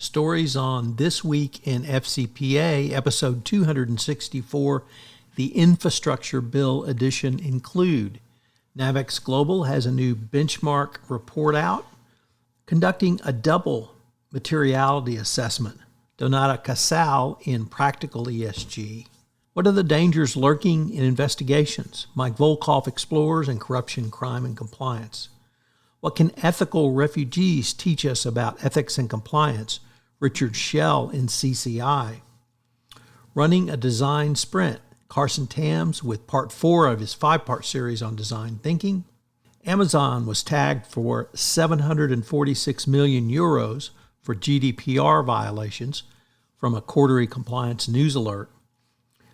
Stories on This Week in FCPA, episode 264, the Infrastructure Bill edition include Navex Global has a new benchmark report out, conducting a double materiality assessment, Donata Casal in Practical ESG. What are the dangers lurking in investigations? Mike Volkov explores in Corruption, Crime, and Compliance. What can ethical refugees teach us about ethics and compliance? Richard Schell in CCI. Running a design sprint, Carson Tams with part 4 of his 5-part series on design thinking. Amazon was tagged for 746 million euros for GDPR violations from a quarterly compliance news alert.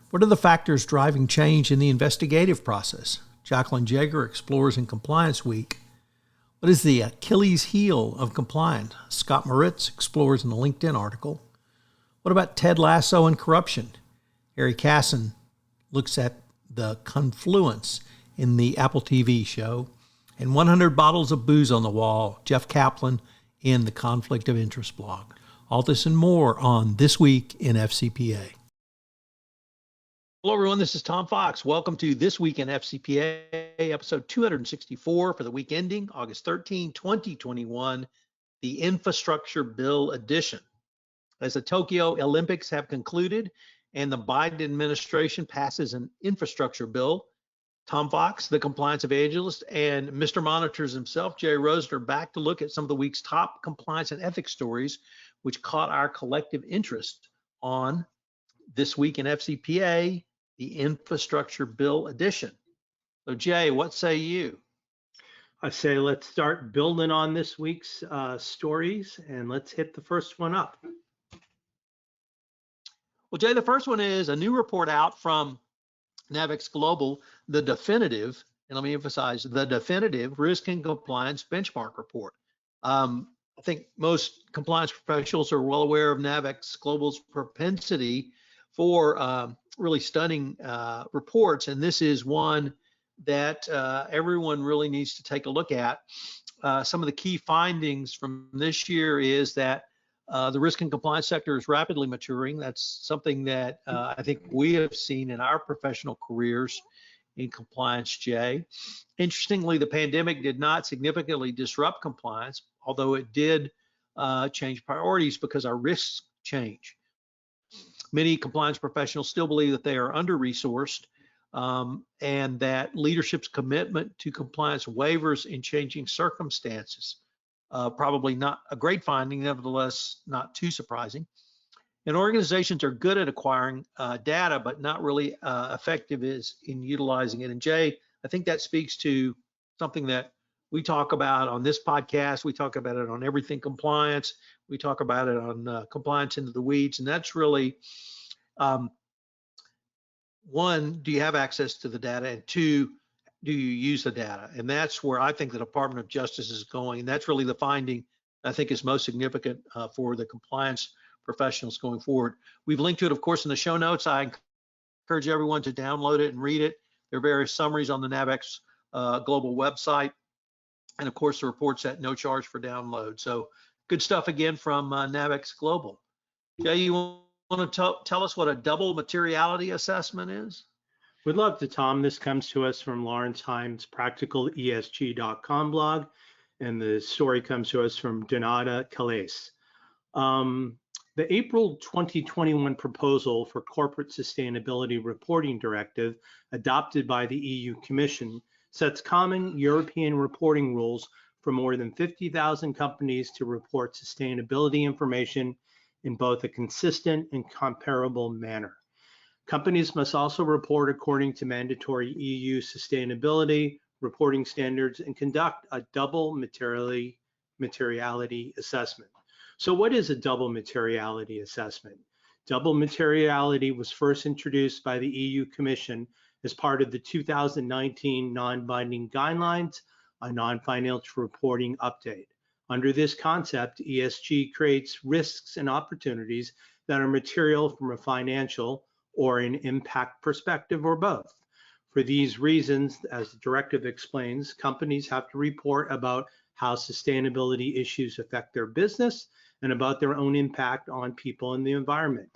What are the factors driving change in the investigative process? Jacqueline Jaeger explores in Compliance Week. What is the Achilles heel of compliance? Scott Moritz explores in a LinkedIn article. What about Ted Lasso and corruption? Harry Casson looks at the confluence in the Apple TV show. And 100 bottles of booze on the wall, Jeff Kaplan in the Conflict of Interest blog. All this and more on This Week in FCPA. Hello, everyone. This is Tom Fox. Welcome to This Week in FCPA, episode 264 for the week ending August 13, 2021, the Infrastructure Bill edition. As the Tokyo Olympics have concluded and the Biden administration passes an infrastructure bill, Tom Fox, the compliance evangelist, and Mr. Monitors himself, Jay Rosen, are back to look at some of the week's top compliance and ethics stories, which caught our collective interest on This Week in FCPA, the Infrastructure Bill edition. So Jay, what say you? I say let's start building on this week's stories and let's hit the first one up. Well, Jay, the first one is a new report out from Navex Global, the definitive, and let me emphasize, the definitive risk and compliance benchmark report. I think most compliance professionals are well aware of Navex Global's propensity for really stunning reports, and this is one that everyone really needs to take a look at. Some of the key findings from this year is that the risk and compliance sector is rapidly maturing. That's something that I think we have seen in our professional careers in compliance, Jay. Interestingly, the pandemic did not significantly disrupt compliance, although it did change priorities because our risks change. Many compliance professionals still believe that they are under-resourced and that leadership's commitment to compliance wavers in changing circumstances. Probably not a great finding, nevertheless, not too surprising. And organizations are good at acquiring data, but not really effective in utilizing it. And Jay, I think that speaks to something that we talk about on this podcast. We talk about it on Everything Compliance. We talk about it on Compliance Into the Weeds. And that's really, one, do you have access to the data? And two, do you use the data? And that's where I think the Department of Justice is going. And that's really the finding I think is most significant for the compliance professionals going forward. We've linked to it, of course, in the show notes. I encourage everyone to download it and read it. There are various summaries on the Navex Global website. And of course, the report's at no charge for download. So good stuff again from Navex Global. Jay, you want to tell us what a double materiality assessment is? We'd love to, Tom. This comes to us from Lawrence Himes' practicalesg.com blog, and the story comes to us from Donata Calais. The April 2021 proposal for Corporate Sustainability Reporting Directive, adopted by the EU Commission, sets common European reporting rules for more than 50,000 companies to report sustainability information in both a consistent and comparable manner. Companies must also report according to mandatory EU sustainability reporting standards and conduct a double materiality assessment. So what is a double materiality assessment? Double materiality was first introduced by the EU Commission as part of the 2019 non-binding guidelines on non-financial reporting update. Under this concept, ESG creates risks and opportunities that are material from a financial or an impact perspective or both. For these reasons, as the directive explains, companies have to report about how sustainability issues affect their business and about their own impact on people and the environment.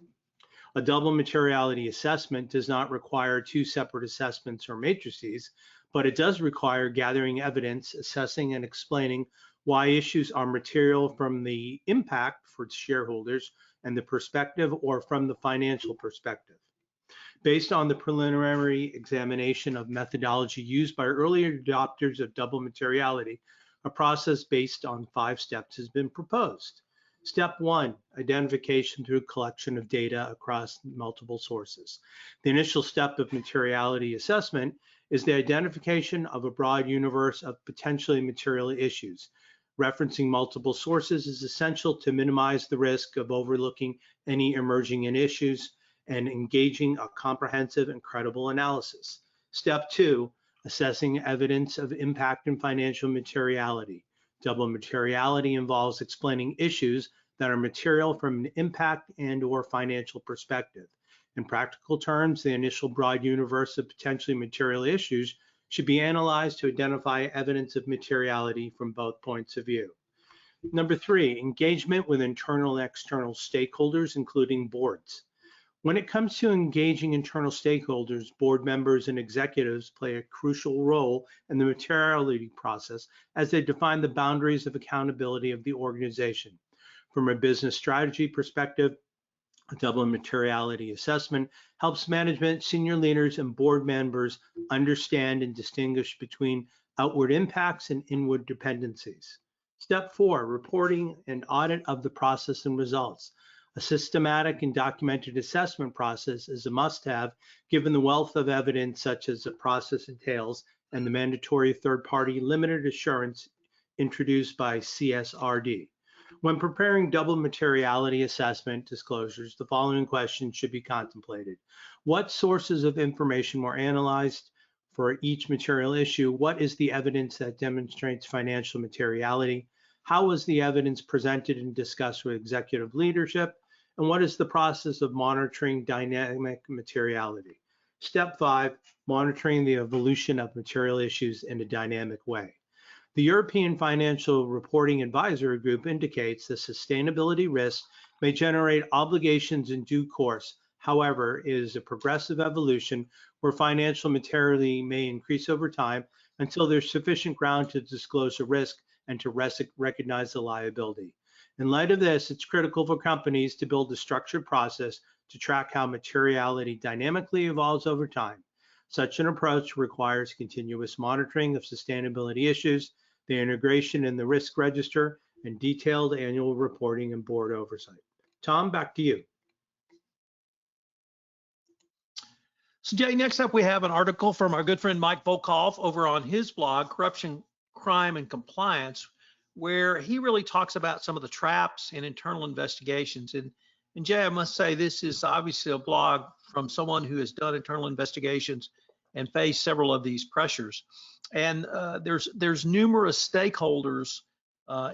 A double materiality assessment does not require two separate assessments or matrices, but it does require gathering evidence, assessing and explaining why issues are material from the impact for shareholders and the perspective or from the financial perspective. Based on the preliminary examination of methodology used by earlier adopters of double materiality, a process based on 5 steps has been proposed. Step 1, identification through collection of data across multiple sources. The initial step of materiality assessment is the identification of a broad universe of potentially material issues. Referencing multiple sources is essential to minimize the risk of overlooking any emerging issues and engaging a comprehensive and credible analysis. Step 2, assessing evidence of impact and financial materiality. Double materiality involves explaining issues that are material from an impact and/or financial perspective. In practical terms, the initial broad universe of potentially material issues should be analyzed to identify evidence of materiality from both points of view. Number 3, engagement with internal and external stakeholders, including boards. When it comes to engaging internal stakeholders, board members and executives play a crucial role in the materiality process as they define the boundaries of accountability of the organization. From a business strategy perspective, a double materiality assessment helps management, senior leaders, and board members understand and distinguish between outward impacts and inward dependencies. Step 4, reporting and audit of the process and results. A systematic and documented assessment process is a must-have given the wealth of evidence such as the process entails and the mandatory third-party limited assurance introduced by CSRD. When preparing double materiality assessment disclosures, the following questions should be contemplated. What sources of information were analyzed for each material issue? What is the evidence that demonstrates financial materiality? How was the evidence presented and discussed with executive leadership? And what is the process of monitoring dynamic materiality? Step 5, monitoring the evolution of material issues in a dynamic way. The European Financial Reporting Advisory Group indicates that sustainability risks may generate obligations in due course. However, it is a progressive evolution where financial materiality may increase over time until there's sufficient ground to disclose a risk and to recognize the liability. In light of this, it's critical for companies to build a structured process to track how materiality dynamically evolves over time. Such an approach requires continuous monitoring of sustainability issues, the integration in the risk register, and detailed annual reporting and board oversight. Tom, back to you. So Jay, next up we have an article from our good friend Mike Volkov over on his blog, Corruption, Crime, and Compliance, where he really talks about some of the traps in internal investigations. And Jay, I must say, this is obviously a blog from someone who has done internal investigations and faced several of these pressures. And there's numerous stakeholders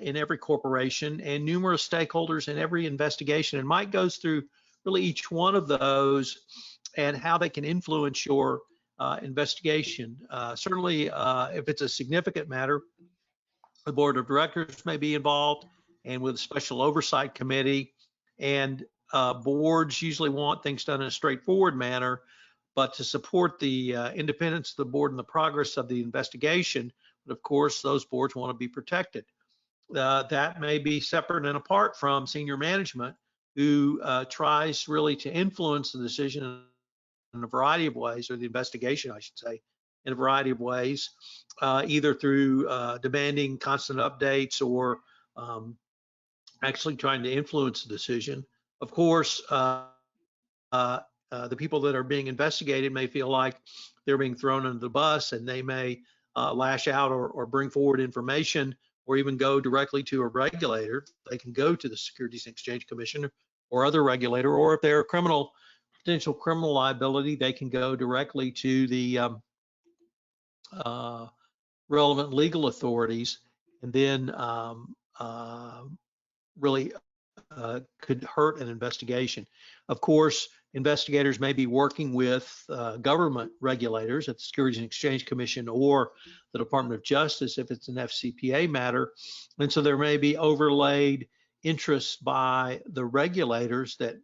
in every corporation and numerous stakeholders in every investigation. And Mike goes through really each one of those and how they can influence your investigation. Certainly, if it's a significant matter, the board of directors may be involved, and with a special oversight committee. And boards usually want things done in a straightforward manner, but to support the independence of the board and the progress of the investigation, but of course, those boards want to be protected. That may be separate and apart from senior management, who tries really to influence the decision in a variety of ways, or the investigation, I should say, in a variety of ways, either through demanding constant updates or actually trying to influence the decision. Of course, the people that are being investigated may feel like they're being thrown under the bus, and they may lash out or bring forward information, or even go directly to a regulator. They can go to the Securities and Exchange Commission or other regulator, or if they're potential criminal liability, they can go directly to the relevant legal authorities, and then really could hurt an investigation. Of course, investigators may be working with government regulators at the Securities and Exchange Commission or the Department of Justice if it's an FCPA matter, and so there may be overlaid interests by the regulators that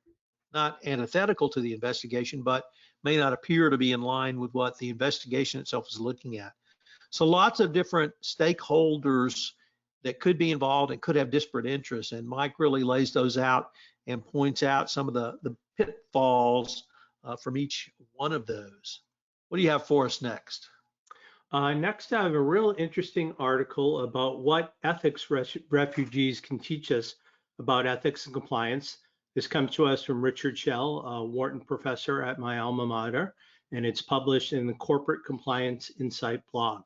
not antithetical to the investigation, but may not appear to be in line with what the investigation itself is looking at. So lots of different stakeholders that could be involved and could have disparate interests. And Mike really lays those out and points out some of the pitfalls from each one of those. What do you have for us next? Next, I have a real interesting article about what ethics refugees can teach us about ethics and compliance. This comes to us from Richard Schell, a Wharton professor at my alma mater, and it's published in the Corporate Compliance Insight blog.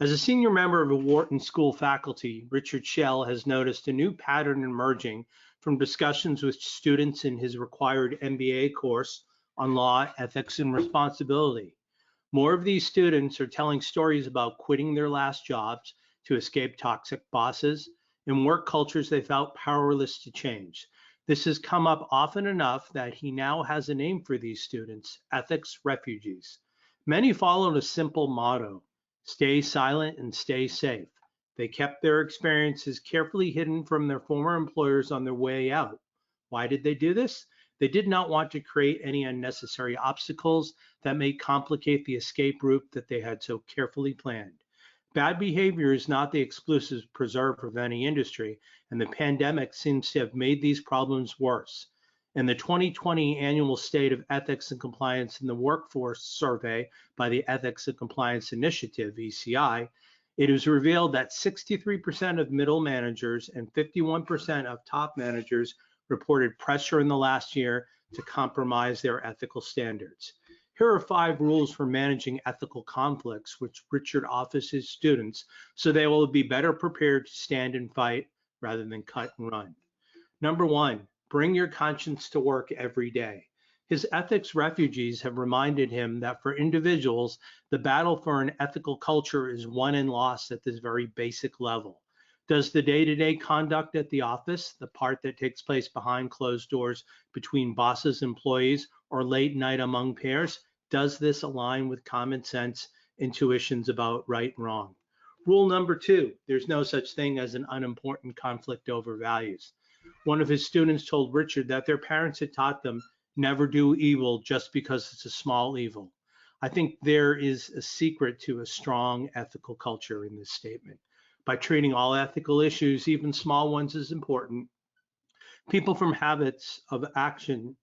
As a senior member of a Wharton School faculty, Richard Schell has noticed a new pattern emerging from discussions with students in his required MBA course on law, ethics, and responsibility. More of these students are telling stories about quitting their last jobs to escape toxic bosses and work cultures they felt powerless to change. This has come up often enough that he now has a name for these students, ethics refugees. Many followed a simple motto: stay silent and stay safe. They kept their experiences carefully hidden from their former employers on their way out. Why did they do this? They did not want to create any unnecessary obstacles that may complicate the escape route that they had so carefully planned. Bad behavior is not the exclusive preserve of any industry, and the pandemic seems to have made these problems worse. In the 2020 Annual State of Ethics and Compliance in the Workforce Survey by the Ethics and Compliance Initiative, ECI, it is revealed that 63% of middle managers and 51% of top managers reported pressure in the last year to compromise their ethical standards. Here are 5 rules for managing ethical conflicts, which Richard offers his students so they will be better prepared to stand and fight rather than cut and run. Number 1, bring your conscience to work every day. His ethics refugees have reminded him that for individuals, the battle for an ethical culture is won and lost at this very basic level. Does the day-to-day conduct at the office, the part that takes place behind closed doors between bosses, employees, or late night among peers, does this align with common sense intuitions about right and wrong? Rule number 2, there's no such thing as an unimportant conflict over values. One of his students told Richard that their parents had taught them never do evil just because it's a small evil. I think there is a secret to a strong ethical culture in this statement. By treating all ethical issues, even small ones, as important, people form habits of action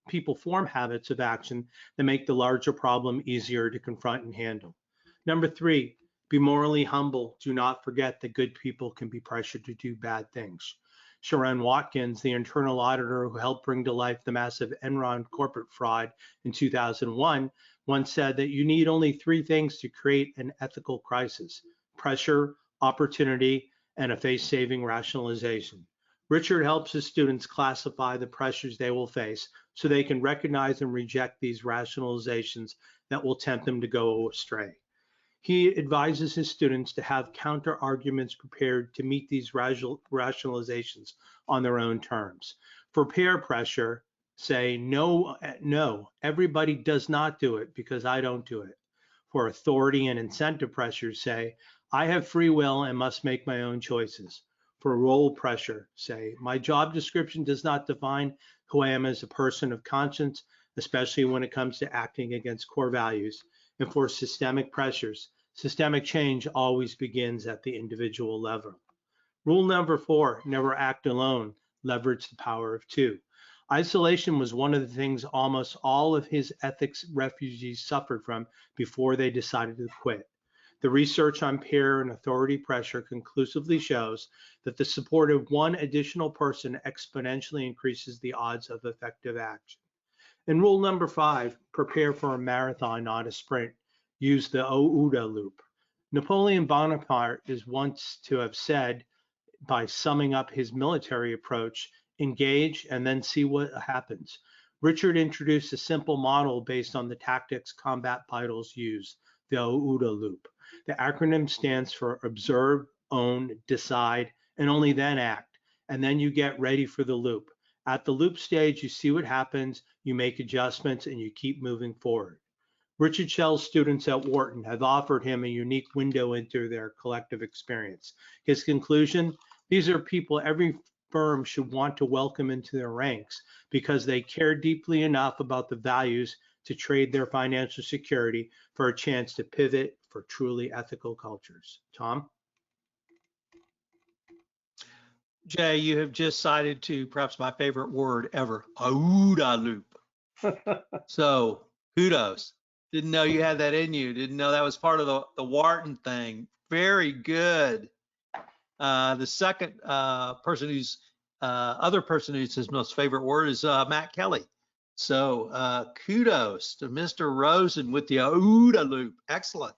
that make the larger problem easier to confront and handle. Number 3, be morally humble. Do not forget that good people can be pressured to do bad things. Sharon Watkins, the internal auditor who helped bring to life the massive Enron corporate fraud in 2001, once said that you need only 3 things to create an ethical crisis: pressure, opportunity, and a face-saving rationalization. Richard helps his students classify the pressures they will face so they can recognize and reject these rationalizations that will tempt them to go astray. He advises his students to have counter arguments prepared to meet these rationalizations on their own terms. For peer pressure, say, no, everybody does not do it because I don't do it. For authority and incentive pressure, say, I have free will and must make my own choices. For role pressure, say, my job description does not define who I am as a person of conscience, especially when it comes to acting against core values. And for systemic pressures, systemic change always begins at the individual level. Rule number 4, never act alone. Leverage the power of 2. Isolation was one of the things almost all of his ethics refugees suffered from before they decided to quit. The research on peer and authority pressure conclusively shows that the support of one additional person exponentially increases the odds of effective action. And rule number 5, prepare for a marathon, not a sprint. Use the OODA loop. Napoleon Bonaparte is once to have said, by summing up his military approach, engage and then see what happens. Richard introduced a simple model based on the tactics combat pilots use, the OODA loop. The acronym stands for observe, own, decide, and only then act. And then you get ready for the loop. At the loop stage, you see what happens, you make adjustments, and you keep moving forward. Richard Schell's students at Wharton have offered him a unique window into their collective experience. His conclusion, these are people every firm should want to welcome into their ranks because they care deeply enough about the values to trade their financial security for a chance to pivot for truly ethical cultures. Tom? Jay, you have just cited to perhaps my favorite word ever, OODA loop. So kudos. Didn't know you had that in you. Didn't know that was part of the Wharton thing. Very good. The second other person who's his most favorite word is Matt Kelly. So kudos to Mr. Rosen with the OODA loop. Excellent.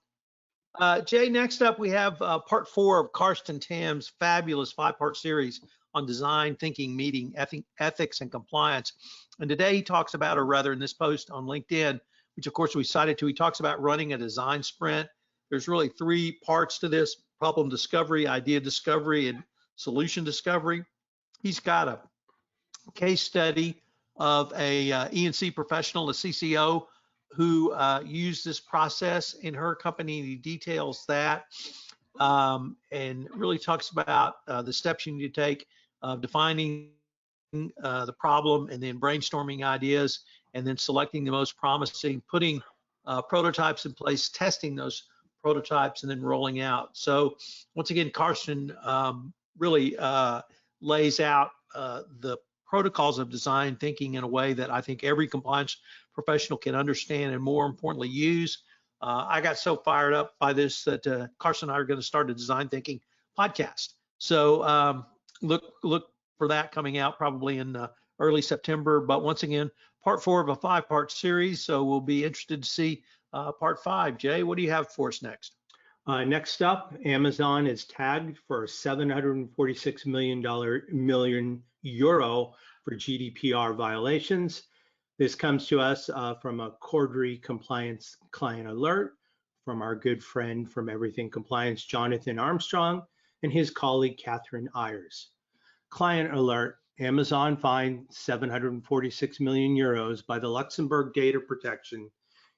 Jay, next up we have part 4 of Karsten Tam's fabulous 5-part series on design, thinking, meeting, ethics, and compliance. And today he talks about, or rather in this post on LinkedIn, which of course we cited to, he talks about running a design sprint. There's really 3 parts to this: problem discovery, idea discovery, and solution discovery. He's got a case study of a E&C professional, a CCO, who used this process in her company. He details that and really talks about the steps you need to take, defining the problem, and then brainstorming ideas, and then selecting the most promising, putting prototypes in place, testing those prototypes, and then rolling out. So once again, Karsten really lays out the protocols of design thinking in a way that I think every compliance professional can understand and, more importantly, use. I got so fired up by this that Karsten and I are going to start a design thinking podcast. So look for that coming out probably in early September. But once again, part 4 of a 5-part series. So we'll be interested to see part 5. Jay, what do you have for us next? Next up, Amazon is tagged for $746 million for GDPR violations. This comes to us from a Cordery compliance client alert from our good friend from Everything Compliance, Jonathan Armstrong, and his colleague, Catherine Ayers. Client alert: Amazon fined 746 million euros by the Luxembourg Data Protection.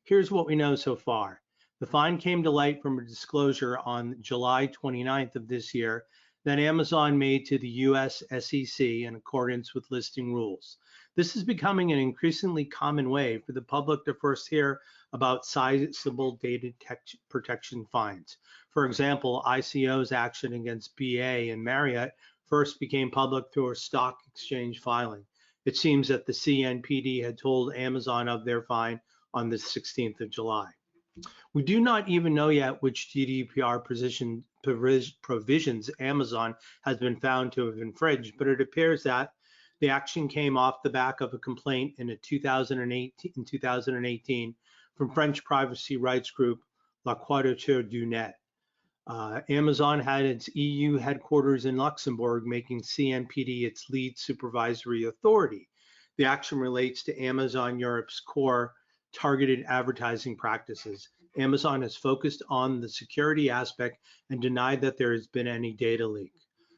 Here's what we know so far. The fine came to light from a disclosure on July 29th of this year that Amazon made to the US SEC in accordance with listing rules. This is becoming an increasingly common way for the public to first hear about sizable data protection fines. For example, ICO's action against BA and Marriott first became public through a stock exchange filing. It seems that the CNPD had told Amazon of their fine on the 16th of July. We do not even know yet which GDPR provisions Amazon has been found to have infringed, but it appears that the action came off the back of a complaint in 2018 from French privacy rights group La Quadrature du Net. Amazon had its EU headquarters in Luxembourg, making CNPD its lead supervisory authority. The action relates to Amazon Europe's core targeted advertising practices. Amazon has focused on the security aspect and denied that there has been any data leak.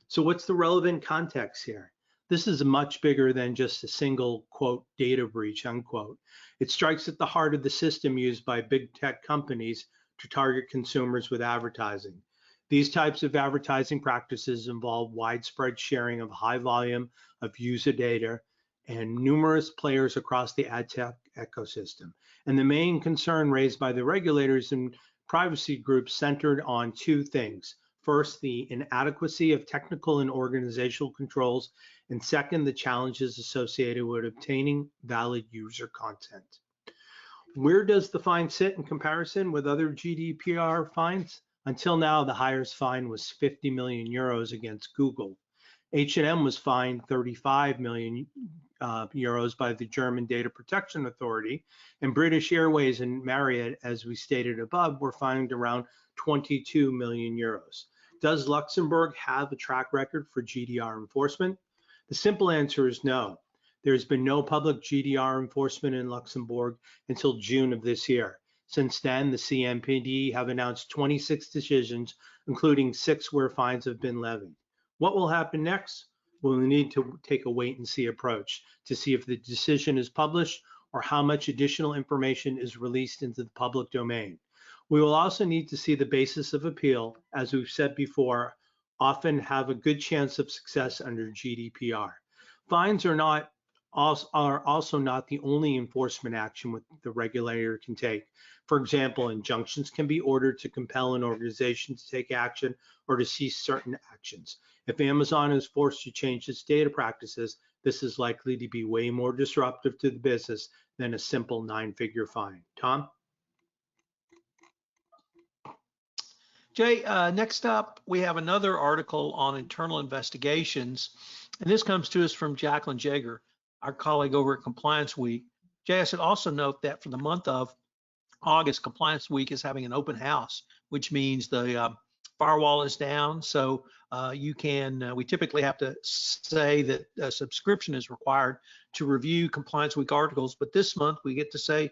So what's the relevant context here? This is much bigger than just a single, quote, data breach, unquote. It strikes at the heart of the system used by big tech companies to target consumers with advertising. These types of advertising practices involve widespread sharing of high volume of user data and numerous players across the ad tech ecosystem. And the main concern raised by the regulators and privacy groups centered on 2 things. First, the inadequacy of technical and organizational controls, and second, the challenges associated with obtaining valid user content. Where does the fine sit in comparison with other GDPR fines? Until now, the highest fine was 50 million euros against Google. H&M was fined 35 million euros by the German Data Protection Authority, and British Airways and Marriott, as we stated above, were fined around 22 million euros. Does Luxembourg have a track record for GDPR enforcement? The simple answer is no. There has been no public GDPR enforcement in Luxembourg until June of this year. Since then, the CNPD have announced 26 decisions, including 6 where fines have been levied. What will happen next? We'll need to take a wait and see approach to see if the decision is published or how much additional information is released into the public domain. We will also need to see the basis of appeal, as we've said before, often have a good chance of success under GDPR. Fines are also not the only enforcement action the regulator can take. For example, injunctions can be ordered to compel an organization to take action or to cease certain actions. If Amazon is forced to change its data practices, this is likely to be way more disruptive to the business than a simple 9-figure fine. Tom? Jay, next up, we have another article on internal investigations, and this comes to us from Jacqueline Jaeger, our colleague over at Compliance Week. Jay, I should also note that for the month of August, Compliance Week is having an open house, which means the firewall is down. So you can, we typically have to say that a subscription is required to review Compliance Week articles, but this month we get to say,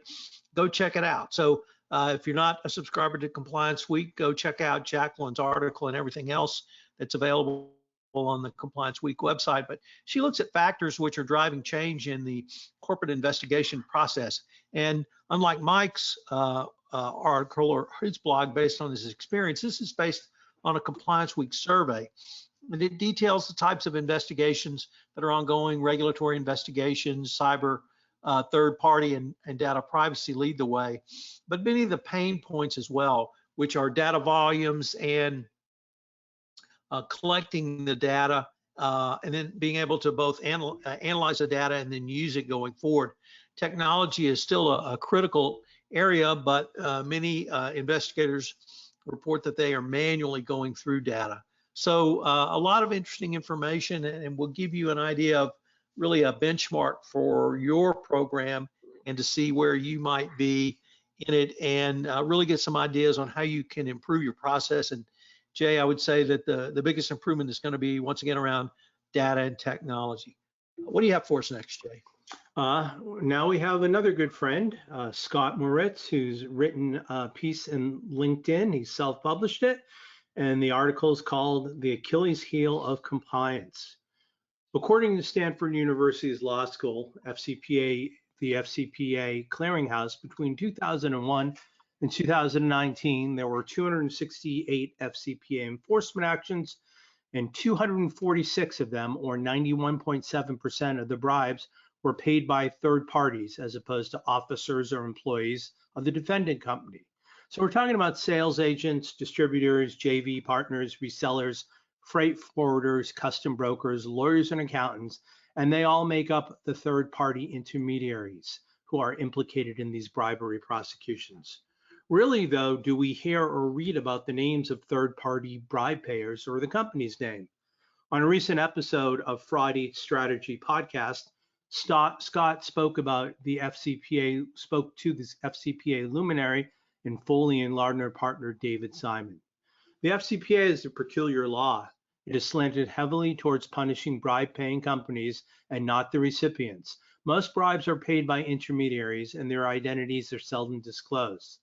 go check it out. So if you're not a subscriber to Compliance Week, go check out Jacqueline's article and everything else that's available on the Compliance Week website. But she looks at factors which are driving change in the corporate investigation process. And unlike Mike's article or his blog based on his experience, this is based on a Compliance Week survey. And it details the types of investigations that are ongoing. Regulatory investigations, cyber, third party, and data privacy lead the way. But many of the pain points as well, which are data volumes and collecting the data, and then being able to both analyze the data and then use it going forward. Technology is still a critical area, but many investigators report that they are manually going through data. So a lot of interesting information, and we'll give you an idea of really a benchmark for your program and to see where you might be in it, and really get some ideas on how you can improve your process. And Jay, I would say that the biggest improvement is going to be, once again, around data and technology. What do you have for us next, Jay? Now we have another good friend, Scott Moritz, who's written a piece in LinkedIn. He self-published it, and the article is called "The Achilles Heel of Compliance." According to Stanford University's Law School, FCPA, the FCPA clearinghouse, between 2001 and 2019, there were 268 FCPA enforcement actions, and 246 of them, or 91.7% of the bribes, were paid by third parties as opposed to officers or employees of the defendant company. So we're talking about sales agents, distributors, JV partners, resellers, freight forwarders, custom brokers, lawyers, and accountants, and they all make up the third-party intermediaries who are implicated in these bribery prosecutions. Rarely, though, do we hear or read about the names of third-party bribe payers or the company's name. On a recent episode of Fraud Eats Strategy podcast, Scott spoke to the FCPA luminary and Foley and Lardner partner David Simon. The FCPA is a peculiar law. It is slanted heavily towards punishing bribe-paying companies and not the recipients. Most bribes are paid by intermediaries, and their identities are seldom disclosed.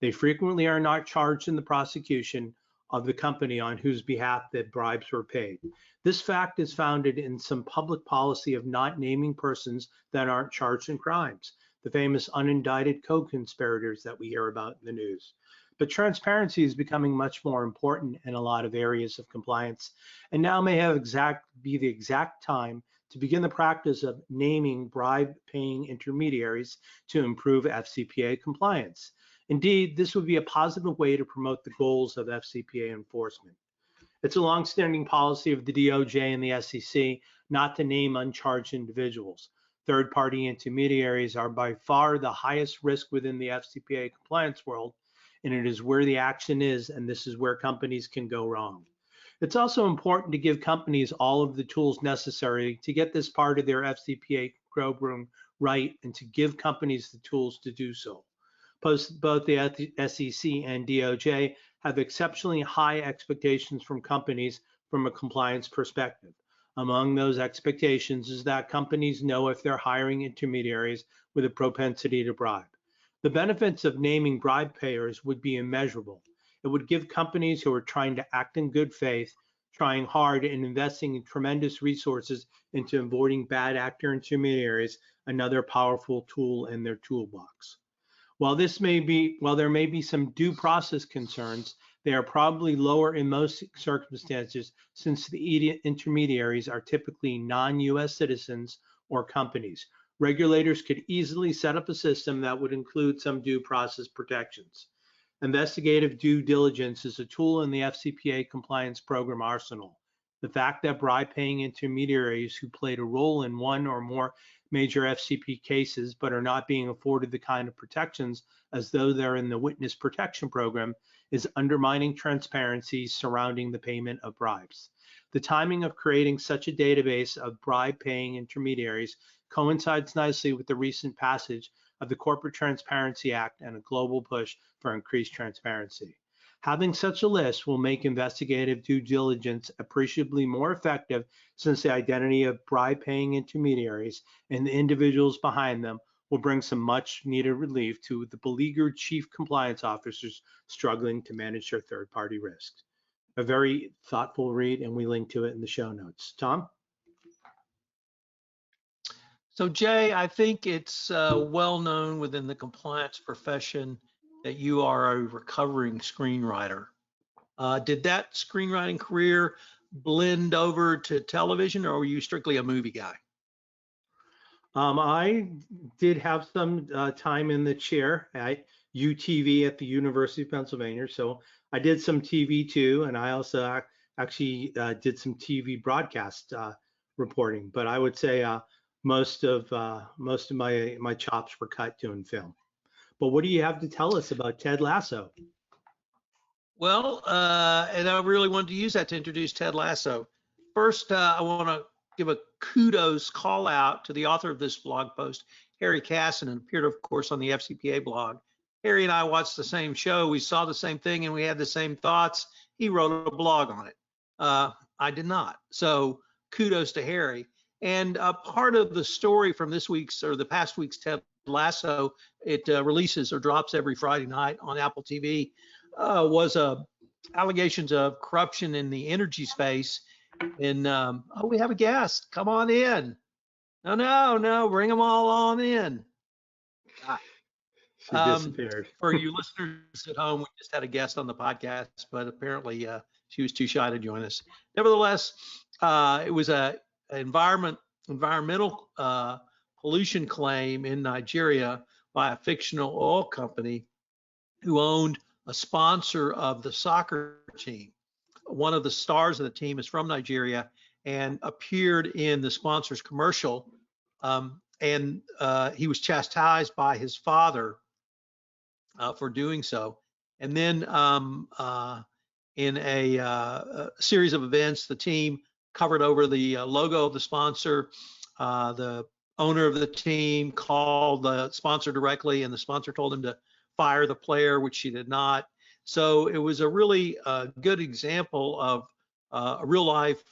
They frequently are not charged in the prosecution of the company on whose behalf the bribes were paid. This fact is founded in some public policy of not naming persons that aren't charged in crimes, the famous unindicted co-conspirators that we hear about in the news. But transparency is becoming much more important in a lot of areas of compliance, and now may be the exact time to begin the practice of naming bribe-paying intermediaries to improve FCPA compliance. Indeed, this would be a positive way to promote the goals of FCPA enforcement. It's a longstanding policy of the DOJ and the SEC not to name uncharged individuals. Third-party intermediaries are by far the highest risk within the FCPA compliance world, and it is where the action is, and this is where companies can go wrong. It's also important to give companies all of the tools necessary to get this part of their FCPA program right, and to give companies the tools to do so. Both the SEC and DOJ have exceptionally high expectations from companies from a compliance perspective. Among those expectations is that companies know if they're hiring intermediaries with a propensity to bribe. The benefits of naming bribe payers would be immeasurable. It would give companies who are trying to act in good faith, trying hard, and investing in tremendous resources into avoiding bad actor intermediaries another powerful tool in their toolbox. While there may be some due process concerns, they are probably lower in most circumstances since the intermediaries are typically non-US citizens or companies. Regulators could easily set up a system that would include some due process protections. Investigative due diligence is a tool in the FCPA compliance program arsenal. The fact that bribe-paying intermediaries who played a role in one or more major FCP cases but are not being afforded the kind of protections as though they're in the witness protection program is undermining transparency surrounding the payment of bribes. The timing of creating such a database of bribe-paying intermediaries coincides nicely with the recent passage of the Corporate Transparency Act and a global push for increased transparency. Having such a list will make investigative due diligence appreciably more effective since the identity of bribe-paying intermediaries and the individuals behind them will bring some much needed relief to the beleaguered chief compliance officers struggling to manage their third-party risks. A very thoughtful read, and we link to it in the show notes. Tom? So Jay, I think it's well known within the compliance profession that you are a recovering screenwriter. Did that screenwriting career blend over to television, or were you strictly a movie guy? I did have some time in the chair at UTV at the University of Pennsylvania, so I did some TV too, and I also actually did some TV broadcast reporting. But I would say most of my chops were cut doing film. But what do you have to tell us about Ted Lasso? Well, and I really wanted to use that to introduce Ted Lasso. First, I want to give a kudos call out to the author of this blog post, Harry Casson, and appeared, of course, on the FCPA blog. Harry and I watched the same show. We saw the same thing and we had the same thoughts. He wrote a blog on it. I did not. So kudos to Harry. And part of the story from this week's or the past week's Ted Lasso, it releases or drops every Friday night on Apple TV, was allegations of corruption in the energy space. And oh, we have a guest. Come on in. No, bring them all on in. She disappeared. For you listeners at home, we just had a guest on the podcast, but apparently she was too shy to join us. Nevertheless, it was a environmental pollution claim in Nigeria by a fictional oil company who owned a sponsor of the soccer team. One of the stars of the team is from Nigeria and appeared in the sponsor's commercial. And he was chastised by his father for doing so. And then in a series of events, the team covered over the logo of the sponsor. The owner of the team called the sponsor directly, and the sponsor told him to fire the player, which she did not. So it was a really good example of a real life.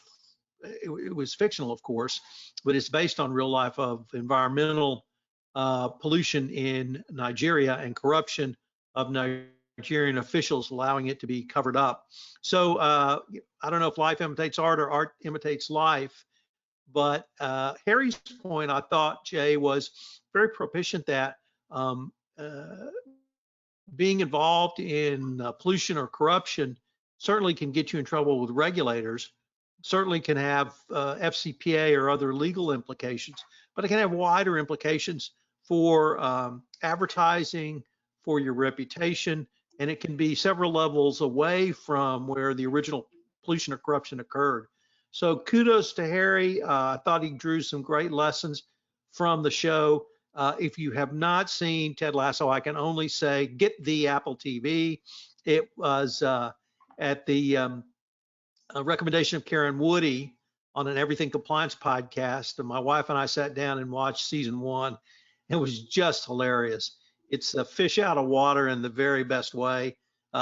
It was fictional, of course, but it's based on real life of environmental pollution in Nigeria and corruption of Nigerian officials, allowing it to be covered up. So I don't know if life imitates art or art imitates life, but Harry's point, I thought, Jay, was very proficient that being involved in pollution or corruption certainly can get you in trouble with regulators, certainly can have FCPA or other legal implications, but it can have wider implications for advertising, for your reputation, and it can be several levels away from where the original pollution or corruption occurred. So kudos to Harry. I thought he drew some great lessons from the show. If you have not seen Ted Lasso, I can only say get the Apple TV. It was at the recommendation of Karen Woody on an Everything Compliance podcast. And my wife and I sat down and watched season 1. It was just hilarious. It's a fish out of water in the very best way.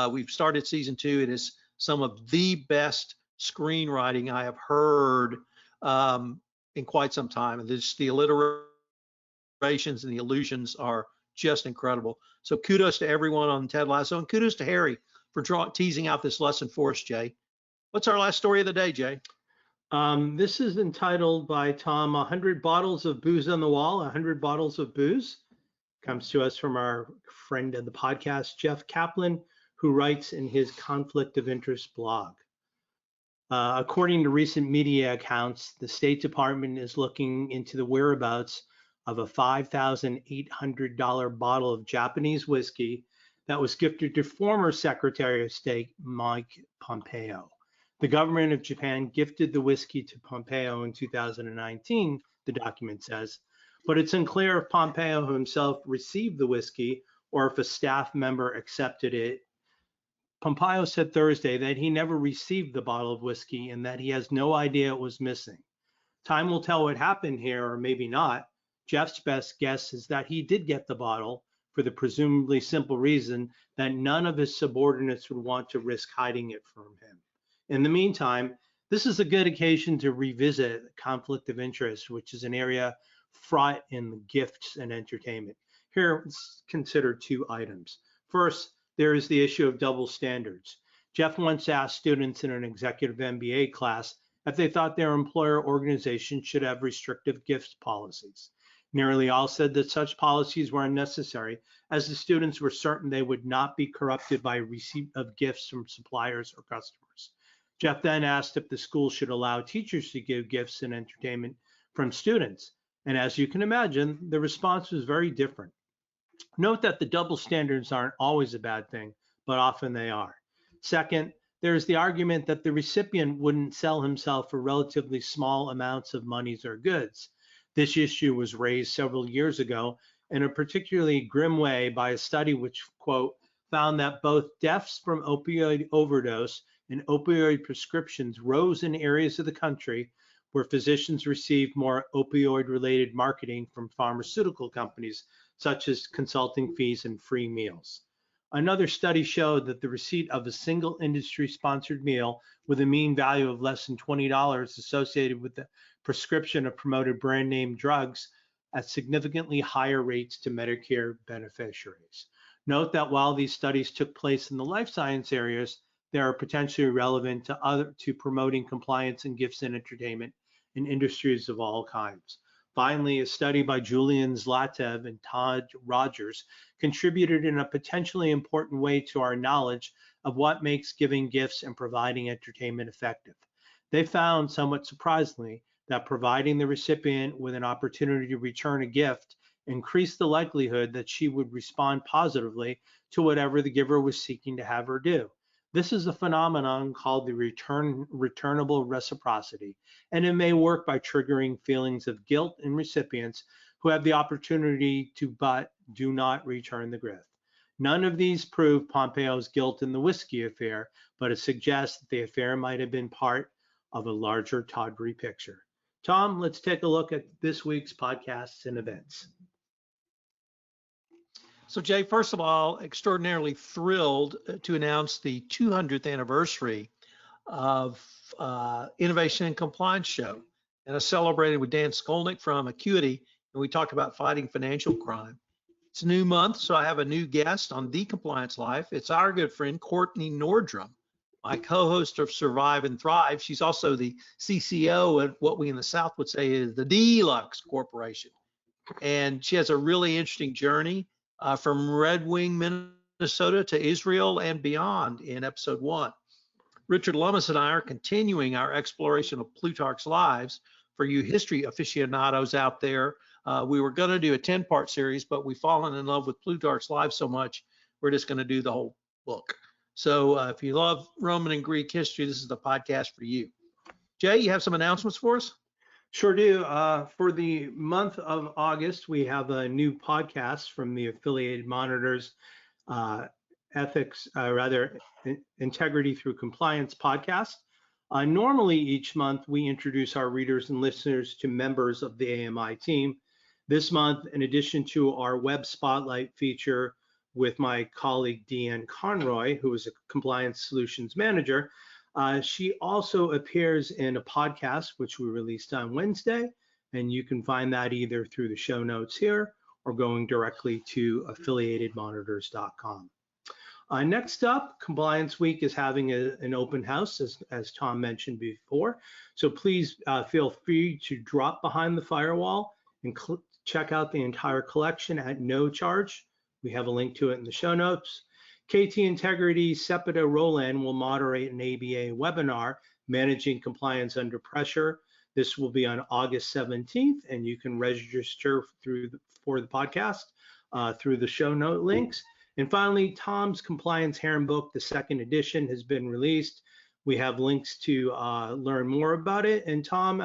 We've started season 2. It is some of the best screenwriting I have heard in quite some time. And the alliterations and the allusions are just incredible. So kudos to everyone on Ted Lasso, and kudos to Harry for teasing out this lesson for us, Jay. What's our last story of the day, Jay? This is entitled by Tom, 100 Bottles of Booze on the Wall, 100 Bottles of Booze. comes to us from our friend of the podcast, Jeff Kaplan, who writes in his Conflict of Interest blog. According to recent media accounts, the State Department is looking into the whereabouts of a $5,800 bottle of Japanese whiskey that was gifted to former Secretary of State Mike Pompeo. The government of Japan gifted the whiskey to Pompeo in 2019, the document says, but it's unclear if Pompeo himself received the whiskey or if a staff member accepted it. Pompeo said Thursday that he never received the bottle of whiskey and that he has no idea it was missing. Time will tell what happened here, or maybe not. Jeff's best guess is that he did get the bottle for the presumably simple reason that none of his subordinates would want to risk hiding it from him. In the meantime, this is a good occasion to revisit conflict of interest, which is an area fraught in gifts and entertainment. Here, let's consider two items. First, there is the issue of double standards. Jeff once asked students in an executive MBA class if they thought their employer organization should have restrictive gifts policies. Nearly all said that such policies were unnecessary, as the students were certain they would not be corrupted by receipt of gifts from suppliers or customers. Jeff then asked if the school should allow teachers to give gifts and entertainment from students. And as you can imagine, the response was very different. Note that the double standards aren't always a bad thing, but often they are. Second, there is the argument that the recipient wouldn't sell himself for relatively small amounts of monies or goods. This issue was raised several years ago in a particularly grim way by a study which, quote, found that both deaths from opioid overdose and opioid prescriptions rose in areas of the country where physicians received more opioid-related marketing from pharmaceutical companies, such as consulting fees and free meals. Another study showed that the receipt of a single industry-sponsored meal with a mean value of less than $20 associated with the prescription of promoted brand name drugs at significantly higher rates to Medicare beneficiaries. Note that while these studies took place in the life science areas, they are potentially relevant to promoting compliance in gifts and entertainment in industries of all kinds. Finally, a study by Julian Zlatev and Todd Rogers contributed in a potentially important way to our knowledge of what makes giving gifts and providing entertainment effective. They found, somewhat surprisingly, that providing the recipient with an opportunity to return a gift increased the likelihood that she would respond positively to whatever the giver was seeking to have her do. This is a phenomenon called the returnable reciprocity, and it may work by triggering feelings of guilt in recipients who have the opportunity to but do not return the gift. None of these prove Pompeo's guilt in the whiskey affair, but it suggests that the affair might have been part of a larger tawdry picture. Tom, let's take a look at this week's podcasts and events. So Jay, first of all, extraordinarily thrilled to announce the 200th anniversary of Innovation and Compliance Show. And I celebrated with Dan Skolnick from Acuity, and we talked about fighting financial crime. It's a new month, so I have a new guest on The Compliance Life. It's our good friend, Courtney Nordrum, my co-host of Survive and Thrive. She's also the CCO at what we in the South would say is the Deluxe Corporation. And she has a really interesting journey from Red Wing, Minnesota to Israel and beyond in episode 1. Richard Lummis and I are continuing our exploration of Plutarch's lives for you history aficionados out there. We were going to do a 10-part series, but we've fallen in love with Plutarch's lives so much, we're just going to do the whole book. So if you love Roman and Greek history, this is the podcast for you. Jay, you have some announcements for us? Sure do. For the month of August, we have a new podcast from the Affiliated Monitors Integrity Through Compliance podcast. Normally each month, we introduce our readers and listeners to members of the AMI team. This month, in addition to our web spotlight feature with my colleague Deanne Conroy, who is a compliance solutions manager, she also appears in a podcast which we released on Wednesday, and you can find that either through the show notes here or going directly to affiliatedmonitors.com. Next up, Compliance Week is having an open house, as Tom mentioned before. So please feel free to drop behind the firewall and check out the entire collection at no charge. We have a link to it in the show notes. KT Integrity Sepida Roland will moderate an ABA webinar, Managing Compliance Under Pressure. This will be on August 17th, and you can register for the podcast through the show note links. And finally, Tom's Compliance Handbook, the second edition, has been released. We have links to learn more about it. And Tom,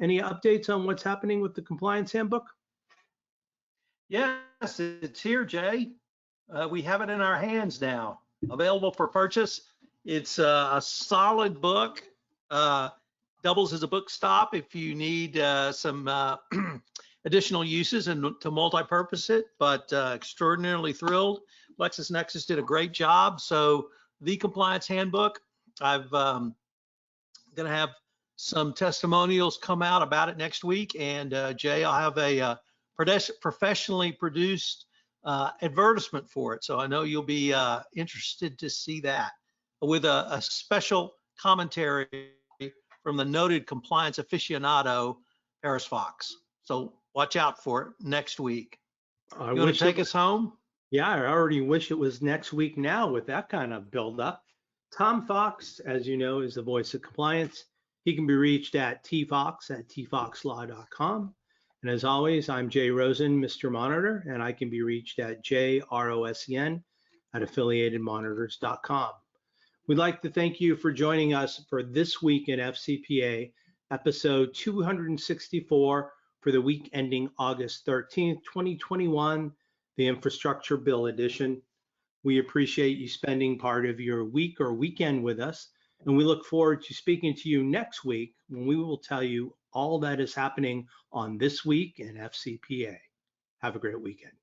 any updates on what's happening with the Compliance Handbook? Yes, it's here, Jay. We have it in our hands now, available for purchase. It's a solid book, doubles as a book stop if you need some additional uses and to multi-purpose it, but extraordinarily thrilled. LexisNexis did a great job. So the Compliance Handbook, I've going to have some testimonials come out about it next week. And Jay, I'll have a professionally produced advertisement for it. So I know you'll be interested to see that, with a special commentary from the noted compliance aficionado, Paris Fox. So watch out for it next week. You want to take us home? Yeah, I already wish it was next week now with that kind of build-up. Tom Fox, as you know, is the voice of compliance. He can be reached at tfox@tfoxlaw.com. And as always, I'm Jay Rosen, Mr. Monitor, and I can be reached at jrosen@affiliatedmonitors.com. We'd like to thank you for joining us for This Week in FCPA, episode 264 for the week ending August 13th, 2021, the Infrastructure Bill Edition. We appreciate you spending part of your week or weekend with us, and we look forward to speaking to you next week when we will tell you all that is happening on This Week in FCPA. Have a great weekend.